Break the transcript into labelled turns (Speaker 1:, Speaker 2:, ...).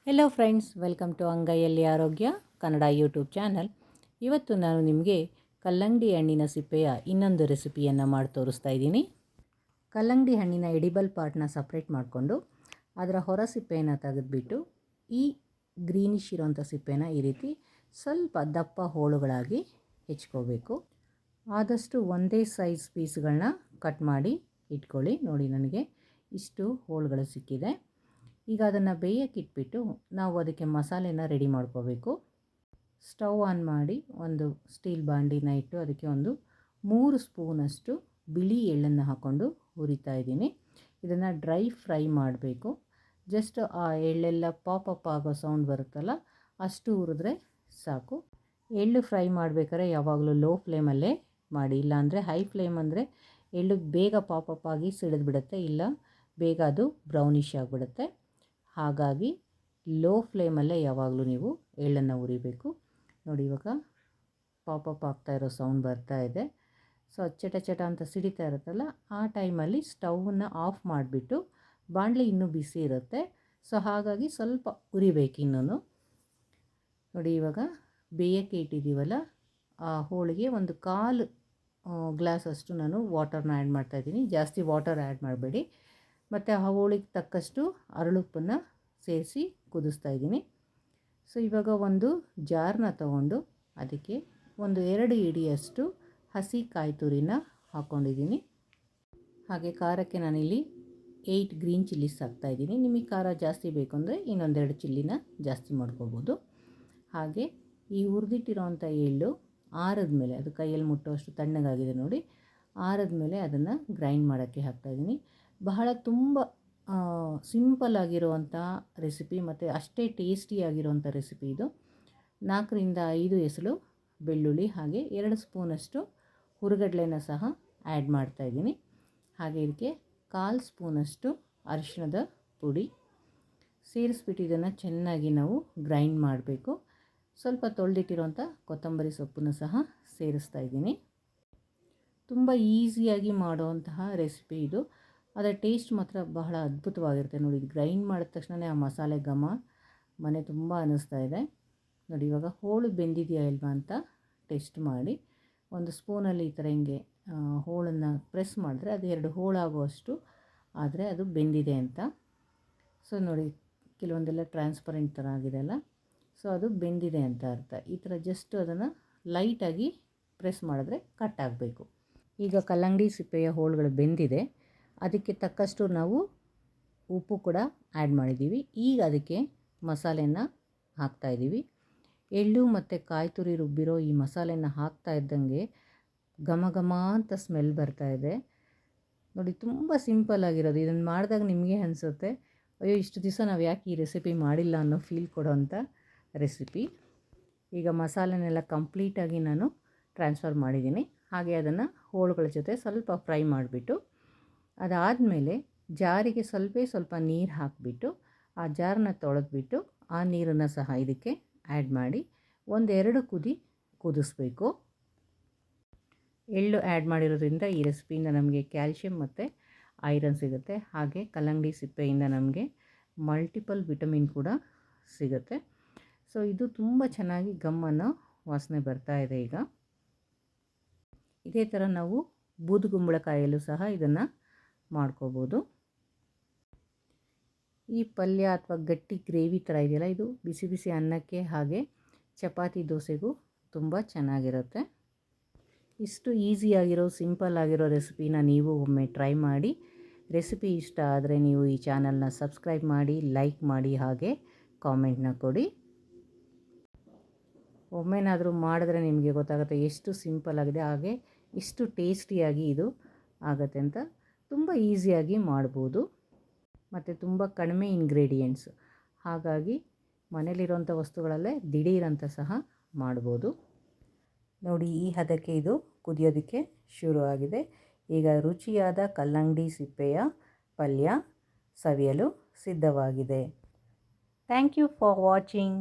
Speaker 1: Hello friends, welcome to ಅಂಗೈಯಲ್ಲಿ ಆರೋಗ್ಯ Kannada YouTube channel. ಇವತ್ತು ನಾನು ನಿಮಗೆ ಕಲ್ಲಂಗಡಿ ಹಣ್ಣಿನ ಸಿಪ್ಪೆಯ ಇನ್ನೊಂದು ರೆಸಿಪಿಯನ್ನು ಮಾಡಿ ತೋರಿಸ್ತಾ ಇದ್ದೀನಿ. ಕಲ್ಲಂಗಡಿ ಹಣ್ಣಿನ ಎಡಿಬಲ್ ಪಾರ್ಟ್ನ ಸಪ್ರೇಟ್ ಮಾಡಿಕೊಂಡು ಅದರ ಹೊರ ಸಿಪ್ಪೆಯನ್ನು ತೆಗೆದುಬಿಟ್ಟು ಈ ಗ್ರೀನಿಶ್ ಇರೋಂಥ ಸಿಪ್ಪೆನ ಈ ರೀತಿ ಸ್ವಲ್ಪ ದಪ್ಪ ಹೋಳುಗಳಾಗಿ ಹೆಚ್ಕೋಬೇಕು. ಆದಷ್ಟು ಒಂದೇ ಸೈಜ್ ಪೀಸ್ಗಳನ್ನ ಕಟ್ ಮಾಡಿ ಇಟ್ಕೊಳ್ಳಿ. ನೋಡಿ, ನನಗೆ ಇಷ್ಟು ಹೋಳುಗಳು ಸಿಕ್ಕಿದೆ. ಈಗ ಅದನ್ನು ಬೇಯಕ್ಕೆ ಇಟ್ಬಿಟ್ಟು ನಾವು ಅದಕ್ಕೆ ಮಸಾಲೆನ ರೆಡಿ ಮಾಡ್ಕೋಬೇಕು. ಸ್ಟವ್ ಆನ್ ಮಾಡಿ ಒಂದು ಸ್ಟೀಲ್ ಬಾಂಡಿನ ಇಟ್ಟು ಅದಕ್ಕೆ ಒಂದು 3 ಸ್ಪೂನಷ್ಟು ಬಿಳಿ ಎಳ್ಳನ್ನು ಹಾಕ್ಕೊಂಡು ಹುರಿತಾ ಇದ್ದೀನಿ. ಇದನ್ನು ಡ್ರೈ ಫ್ರೈ ಮಾಡಬೇಕು. ಜಸ್ಟ್ ಆ ಎಳ್ಳೆಲ್ಲ ಪಾಪಪ್ ಆಗೋ ಸೌಂಡ್ ಬರುತ್ತಲ್ಲ, ಅಷ್ಟು ಹುರಿದ್ರೆ ಸಾಕು. ಎಳ್ಳು ಫ್ರೈ ಮಾಡಬೇಕಾದ್ರೆ ಯಾವಾಗಲೂ ಲೋ ಫ್ಲೇಮಲ್ಲೇ ಮಾಡಿ, ಇಲ್ಲಾಂದರೆ ಹೈ ಫ್ಲೇಮ್ ಅಂದರೆ ಎಳ್ಳು ಬೇಗ ಪಾಪಪ್ ಆಗಿ ಸಿಡಿದು ಬಿಡುತ್ತೆ, ಇಲ್ಲ ಬೇಗ ಅದು ಬ್ರೌನಿಷ್ ಆಗಿಬಿಡುತ್ತೆ. ಹಾಗಾಗಿ ಲೋ ಫ್ಲೇಮಲ್ಲೇ ಯಾವಾಗಲೂ ನೀವು ಎಳ್ಳನ್ನು ಹುರಿಬೇಕು. ನೋಡಿ, ಇವಾಗ ಪಾಪಪ್ ಆಗ್ತಾಯಿರೋ ಸೌಂಡ್ ಬರ್ತಾ ಇದೆ. ಸೊ ಚಟ ಚಟ ಅಂತ ಸಿಡಿತಾ ಇರುತ್ತಲ್ಲ, ಆ ಟೈಮಲ್ಲಿ ಸ್ಟವನ್ನು ಆಫ್ ಮಾಡಿಬಿಟ್ಟು, ಬಾಣಲೆ ಇನ್ನೂ ಬಿಸಿ ಇರುತ್ತೆ, ಸೊ ಹಾಗಾಗಿ ಸ್ವಲ್ಪ ಹುರಿಬೇಕು ಇನ್ನೂ. ನೋಡಿ, ಇವಾಗ ಬೇಯಕ್ಕೆ ಇಟ್ಟಿದ್ದೀವಲ್ಲ, ಆ ಹೋಳಿಗೆ ಒಂದು 1/4 ಗ್ಲಾಸಷ್ಟು ನಾನು ವಾಟರ್ನ ಆ್ಯಡ್ ಮಾಡ್ತಾಯಿದ್ದೀನಿ. ಜಾಸ್ತಿ ವಾಟರ್ ಆ್ಯಡ್ ಮಾಡಬೇಡಿ. ಮತ್ತು ಆ ಹೋಳಿಗೆ ತಕ್ಕಷ್ಟು ಅರಳುಪ್ಪನ್ನು ಸೇರಿಸಿ ಕುದಿಸ್ತಾ ಇದ್ದೀನಿ. ಸೊ ಇವಾಗ ಒಂದು ಜಾರ್ನ ತಗೊಂಡು ಅದಕ್ಕೆ ಒಂದು 2 ಹಿಡಿಯಷ್ಟು ಹಸಿ ಕಾಯಿ ತುರಿನ ಹಾಕ್ಕೊಂಡಿದ್ದೀನಿ. ಹಾಗೆ ಖಾರಕ್ಕೆ ನಾನಿಲ್ಲಿ 8 ಗ್ರೀನ್ ಚಿಲ್ಲೀಸ್ ಹಾಕ್ತಾಯಿದ್ದೀನಿ. ನಿಮಗೆ ಖಾರ ಜಾಸ್ತಿ ಬೇಕು ಅಂದರೆ ಇನ್ನೊಂದೆರಡು ಚಿಲ್ಲಿನ ಜಾಸ್ತಿ ಮಾಡ್ಕೋಬೋದು. ಹಾಗೆ ಈ ಹುರಿದಿಟ್ಟಿರೋವಂಥ ಎಳ್ಳು ಆರಿದ ಮೇಲೆ, ಅದು ಕೈಯಲ್ಲಿ ಮುಟ್ಟುವಷ್ಟು ತಣ್ಣಗಾಗಿದೆ ನೋಡಿ, ಆರಿದ ಮೇಲೆ ಅದನ್ನು ಗ್ರೈಂಡ್ ಮಾಡೋಕ್ಕೆ ಹಾಕ್ತಾಯಿದ್ದೀನಿ. ಬಹಳ ತುಂಬ ಸಿಂಪಲ್ ಆಗಿರುವಂಥ ರೆಸಿಪಿ ಮತ್ತು ಅಷ್ಟೇ ಟೇಸ್ಟಿಯಾಗಿರುವಂಥ ರೆಸಿಪಿ ಇದು. 4 ರಿಂದ 5 ಎಸಳು ಬೆಳ್ಳುಳ್ಳಿ, ಹಾಗೆ 2 ಸ್ಪೂನಷ್ಟು ಹುರಿಗಡಲೆನ ಸಹ ಆ್ಯಡ್ ಮಾಡ್ತಾಯಿದ್ದೀನಿ. ಹಾಗೆ ಇದಕ್ಕೆ 1/4 ಸ್ಪೂನಷ್ಟು ಅರಿಶಿಣದ ಪುಡಿ ಸೇರಿಸ್ಬಿಟ್ಟು ಇದನ್ನು ಚೆನ್ನಾಗಿ ನಾವು ಗ್ರೈಂಡ್ ಮಾಡಬೇಕು. ಸ್ವಲ್ಪ ತೊಳೆದಿಟ್ಟಿರೋಂಥ ಕೊತ್ತಂಬರಿ ಸೊಪ್ಪನ್ನು ಸಹ ಸೇರಿಸ್ತಾ ಇದ್ದೀನಿ. ತುಂಬ ಈಸಿಯಾಗಿ ಮಾಡುವಂತಹ ರೆಸಿಪಿ ಇದು. ಅದರ ಟೇಸ್ಟ್ ಮಾತ್ರ ಬಹಳ ಅದ್ಭುತವಾಗಿರುತ್ತೆ. ನೋಡಿ, ಇದು ಗ್ರೈಂಡ್ ಮಾಡಿದ ತಕ್ಷಣವೇ ಆ ಮಸಾಲೆ ಘಮ ಮನೆ ತುಂಬ ಅನ್ನಿಸ್ತಾ ಇದೆ. ನೋಡಿ, ಇವಾಗ ಹೋಳು ಬೆಂದಿದೆಯಾ ಇಲ್ವಾ ಅಂತ ಟೆಸ್ಟ್ ಮಾಡಿ ಒಂದು ಸ್ಪೂನಲ್ಲಿ ಈ ಥರ ಹಿಂಗೆ ಹೋಳನ್ನು ಪ್ರೆಸ್ ಮಾಡಿದ್ರೆ ಅದು 2 ಹೋಳಾಗುವಷ್ಟು ಆದರೆ ಅದು ಬೆಂದಿದೆ ಅಂತ. ಸೊ ನೋಡಿ, ಕೆಲವೊಂದೆಲ್ಲ ಟ್ರಾನ್ಸ್ಪರೆಂಟ್ ಥರ ಆಗಿದೆ ಅಲ್ಲ, ಸೊ ಅದು ಬೆಂದಿದೆ ಅಂತ ಅರ್ಥ. ಈ ಥರ ಜಸ್ಟ್ ಅದನ್ನು ಲೈಟಾಗಿ ಪ್ರೆಸ್ ಮಾಡಿದ್ರೆ ಕಟ್ ಆಗಬೇಕು. ಈಗ ಕಲ್ಲಂಗಡಿ ಸಿಪ್ಪೆಯ ಹೋಳುಗಳು ಬೆಂದಿದೆ. ಅದಕ್ಕೆ ತಕ್ಕಷ್ಟು ನಾವು ಉಪ್ಪು ಕೂಡ ಆ್ಯಡ್ ಮಾಡಿದ್ದೀವಿ. ಈಗ ಅದಕ್ಕೆ ಮಸಾಲೆನ ಹಾಕ್ತಾಯಿದ್ದೀವಿ. ಎಳ್ಳು ಮತ್ತು ಕಾಯಿ ತುರಿ ರುಬ್ಬಿರೋ ಈ ಮಸಾಲೆನ ಹಾಕ್ತಾ ಇದ್ದಂಗೆ ಘಮ ಘಮ ಅಂತ ಸ್ಮೆಲ್ ಬರ್ತಾಯಿದೆ. ನೋಡಿ, ತುಂಬ ಸಿಂಪಲ್ ಆಗಿರೋದು. ಇದನ್ನು ಮಾಡಿದಾಗ ನಿಮಗೆ ಅನಿಸುತ್ತೆ, ಅಯ್ಯೋ ಇಷ್ಟು ದಿವಸ ನಾವು ಯಾಕೆ ಈ ರೆಸಿಪಿ ಮಾಡಿಲ್ಲ ಅನ್ನೋ ಫೀಲ್ ಕೊಡೋವಂಥ ರೆಸಿಪಿ. ಈಗ ಮಸಾಲೆನೆಲ್ಲ ಕಂಪ್ಲೀಟಾಗಿ ನಾನು ಟ್ರಾನ್ಸ್ಫರ್ ಮಾಡಿದ್ದೀನಿ. ಹಾಗೆ ಅದನ್ನು ಹೋಳುಗಳ ಜೊತೆ ಸ್ವಲ್ಪ ಫ್ರೈ ಮಾಡಿಬಿಟ್ಟು, ಅದಾದಮೇಲೆ ಜಾರಿಗೆ ಸ್ವಲ್ಪ ನೀರು ಹಾಕಿಬಿಟ್ಟು ಆ ಜಾರನ್ನ ತೊಳೆದ್ಬಿಟ್ಟು ಆ ನೀರನ್ನು ಸಹ ಇದಕ್ಕೆ ಆ್ಯಡ್ ಮಾಡಿ 1-2 ಕುದಿ ಕುದಿಸ್ಬೇಕು. ಎಳ್ಳು ಆ್ಯಡ್ ಮಾಡಿರೋದ್ರಿಂದ ಈ ರೆಸಿಪಿಯಿಂದ ನಮಗೆ ಕ್ಯಾಲ್ಶಿಯಂ ಮತ್ತು ಐರನ್ ಸಿಗುತ್ತೆ. ಹಾಗೆ ಕಲ್ಲಂಗಡಿ ಸಿಪ್ಪೆಯಿಂದ ನಮಗೆ ಮಲ್ಟಿಪಲ್ ವಿಟಮಿನ್ ಕೂಡ ಸಿಗುತ್ತೆ. ಸೊ ಇದು ತುಂಬ ಚೆನ್ನಾಗಿ ಗಮ್ಮನ್ನು ವಾಸನೆ ಬರ್ತಾ ಇದೆ. ಈಗ ಇದೇ ಥರ ನಾವು ಬೂದುಗುಂಬಳಕಾಯಲ್ಲೂ ಸಹ ಇದನ್ನು ಮಾಡ್ಕೋಬೋದು. ಈ ಪಲ್ಯ ಅಥವಾ ಗಟ್ಟಿ ಗ್ರೇವಿ ಥರ ಇದೆಯಲ್ಲ, ಇದು ಬಿಸಿ ಬಿಸಿ ಅನ್ನಕ್ಕೆ ಹಾಗೆ ಚಪಾತಿ ದೋಸೆಗೂ ತುಂಬ ಚೆನ್ನಾಗಿರುತ್ತೆ. ಇಷ್ಟು ಈಸಿಯಾಗಿರೋ ಸಿಂಪಲ್ ಆಗಿರೋ ರೆಸಿಪಿನ ನೀವು ಒಮ್ಮೆ ಟ್ರೈ ಮಾಡಿ. ರೆಸಿಪಿ ಇಷ್ಟ ಆದರೆ ನೀವು ಈ ಚಾನಲ್ನ ಸಬ್ಸ್ಕ್ರೈಬ್ ಮಾಡಿ, ಲೈಕ್ ಮಾಡಿ, ಹಾಗೆ ಕಾಮೆಂಟ್ನ ಕೊಡಿ. ಒಮ್ಮೆನಾದರೂ ಮಾಡಿದ್ರೆ ನಿಮಗೆ ಗೊತ್ತಾಗುತ್ತೆ ಎಷ್ಟು ಸಿಂಪಲ್ ಆಗಿದೆ, ಹಾಗೆ ಇಷ್ಟು ಟೇಸ್ಟಿಯಾಗಿ ಇದು ಆಗುತ್ತೆ ಅಂತ. ತುಂಬ ಈಸಿಯಾಗಿ ಮಾಡ್ಬೋದು ಮತ್ತು ತುಂಬ ಕಡಿಮೆ ಇಂಗ್ರೀಡಿಯೆಂಟ್ಸ್, ಹಾಗಾಗಿ ಮನೇಲಿರೋಂಥ ವಸ್ತುಗಳಲ್ಲೇ ದಿಢೀರಂತ ಸಹ ಮಾಡ್ಬೋದು. ನೋಡಿ, ಈ ಹದಕ್ಕೆ ಇದು ಕುದಿಯೋದಕ್ಕೆ ಶುರು ಆಗಿದೆ. ಈಗ ರುಚಿಯಾದ ಕಲ್ಲಂಗಡಿ ಸಿಪ್ಪೆಯ ಪಲ್ಯ ಸವಿಯಲು ಸಿದ್ಧವಾಗಿದೆ. Thank you for watching.